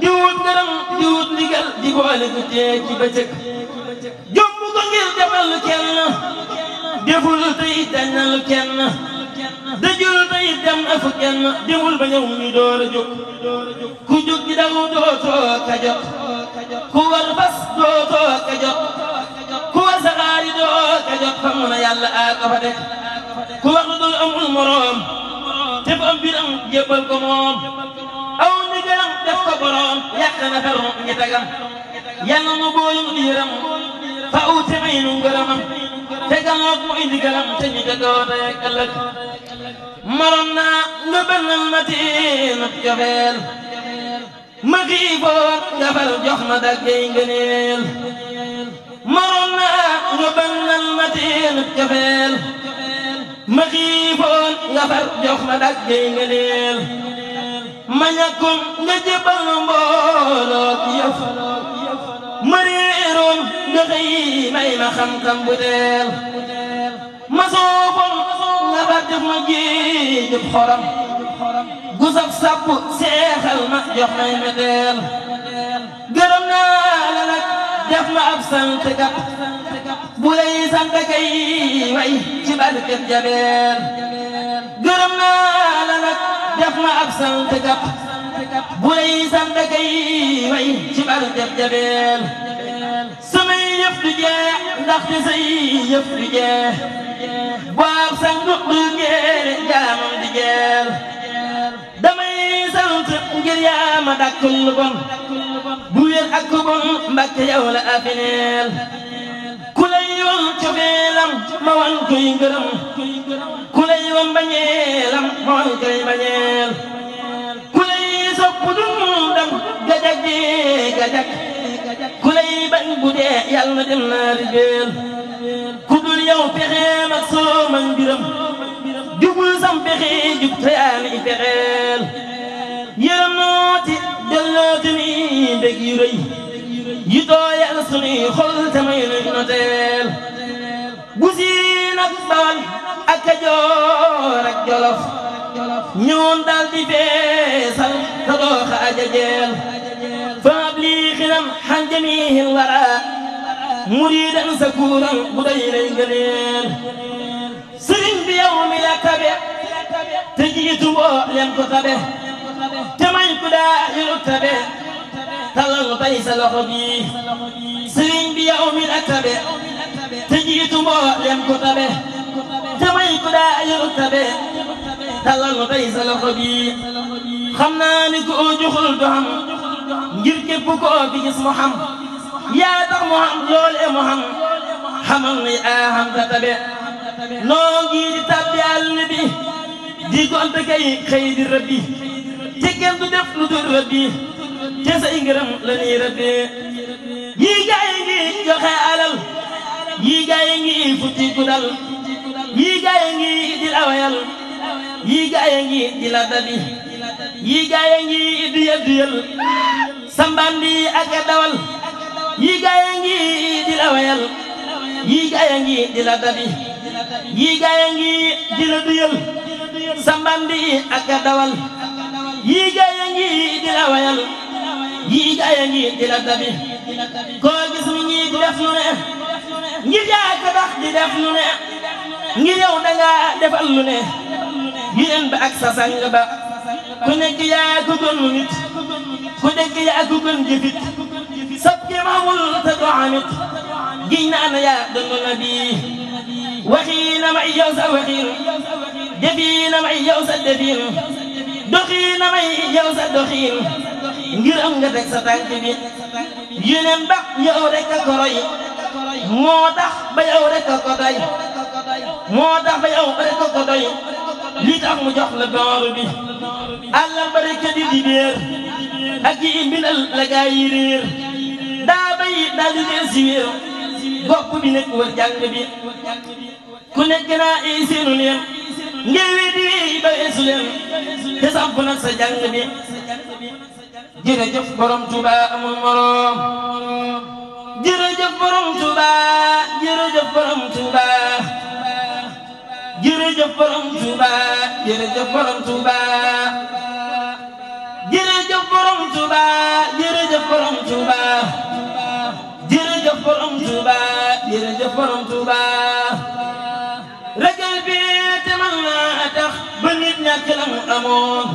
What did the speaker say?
di wut ngërëm di wut ndigal di boole ko tee ci bëccëg jomb ko ngir defal kenn deful tey dañal kenn dajul tey dem na fu kenn demul ba ñëw ñu door a jóg ku jóg di daw dootoo ka jot ku war fas dootoo ka jot ku war saxaari doo ka jot xam na yàlla a ko fa def ku wax lu dul amul moroom te fu am biram jébbal ko moom aw ndigalam def ko boroom yàq na fer ñi tagam yàlla nu booyum liiram fa uute may nu ngërëmam te ganoog mu indi galam te ñu jagoo tey ak ëllëg maroon naa nga bennal ma tiinub cofeel ma xiifoon nga far jox ma daggay ngëneel maroon naa nga bennal ma tiinub cofeel ma xiifoon nga far jox ma daggay ngëneel ma ñàkkoon nga jébbal ma mbooloo ki yëf ma réeroon nga xëy may ma xam-xam bu teel ma soofoon nga far def ma géejub xoram gu saf sàpp seexal ma jox may meteel gërëm naa la nag def ma ab sant kat bu lay sant kay way ci barkeb jabeel gërëm naa la nag def ma ab sant kat bu lay sant kay way ci barkeb jabeel samay yëf du jeex ndaxte say yëf du jeex boab sang du geere jaamam di jeel damay sant ngir yaa ma dakkul lu bon bu wér ak ku bon Mbàkke yow la afineel ku lay won cofeelam ma wan koy ngërëm ku lay won bañeelam ma wan koy bañeel ku lay sopp dundam gajag di gajag ku lay bañ bu dee yàlla na dem naa rigéel ku dul yow pexeem ak soo man biram jubul sam pexe jub te yaa ni pexeel yërëm nooti dellooti ni mbég yu rëy yi tooyal sunuy xol te may nuy noteel bu siin ak Bawal ak Kajoor ak Jolof ñëwoon daal di feesal te doo xaaja jeel faab lii xinam xan jamiihil waraa muriidan sa kuuram bu day lay gëneel sëriñ bi yow mi la tabe te jiitu mboolem ko tabe te may ku daa yiru tabe talal tay sa loxo bi sëriñ bi yow mi la tabe te jiitu mboolem ko tabe te may ku daa yiru tabe talal tay sa loxo bi xam naa ni ko joxul du xam ngir képp koo fi gis mu xam yaa tax mu xam loolee mu xam xamal ni a xam ta tabe noo ngi di tabbi àll bi di gonte kay xëy di rëbbi te kenn du def lu dul rëbbi te say ngërëm la ñuy rëbbee yii gaay ngi joxe alal yii gaay ngi futti ku dal yii gaay ngi di la wayal yii gaay ngi di la dabi yii gaay ngi di yël sambandi ak dawal yii gaay ngi di la wayal yii gaay ngi di la dabi yii gaay ngi di la duyal sambandi ak dawal yii gaay ngi di la wayal yii gaay ngi di la dabi koo gis mi ñi di def lu ne ngir yaa ko tax di def lu ne ngir yow danga defal lu ne yéen ba ak sa sang ba ku nekk yaa ko gën nit ku nekk yaa ko gën jëfit sab ki mamul te doo amit giñ naa na yaa doon nabi waxiina may yow sa waxiin defiina may yow sa defiin doxiina may yow sa doxiin ngir am nga teg sa tànk bi yeneen ba yow rek a ko roy moo tax ba yow rek a ko doy moo tax ba yow rek a ko doy li tax mu jox la door bi àllar ba rek di béer ak yi mbindal la gaa yi réer daa bay daal di leen si wéer bopp bi nekk wër jàng bi ku nekk naa ay seenu leen ngir wi di ba eesu leen te samp nag sa jàng bi jërëjëf borom Tuuba amul moroom jërëjëf borom Tuuba jërëjëf borom Tuuba jërëjëf borom Tuuba jërëjëf borom Tuuba jërëjëf borom Tuuba borom Tuuba ragal bi te man laa tax ba nit ñàkk la mu amoon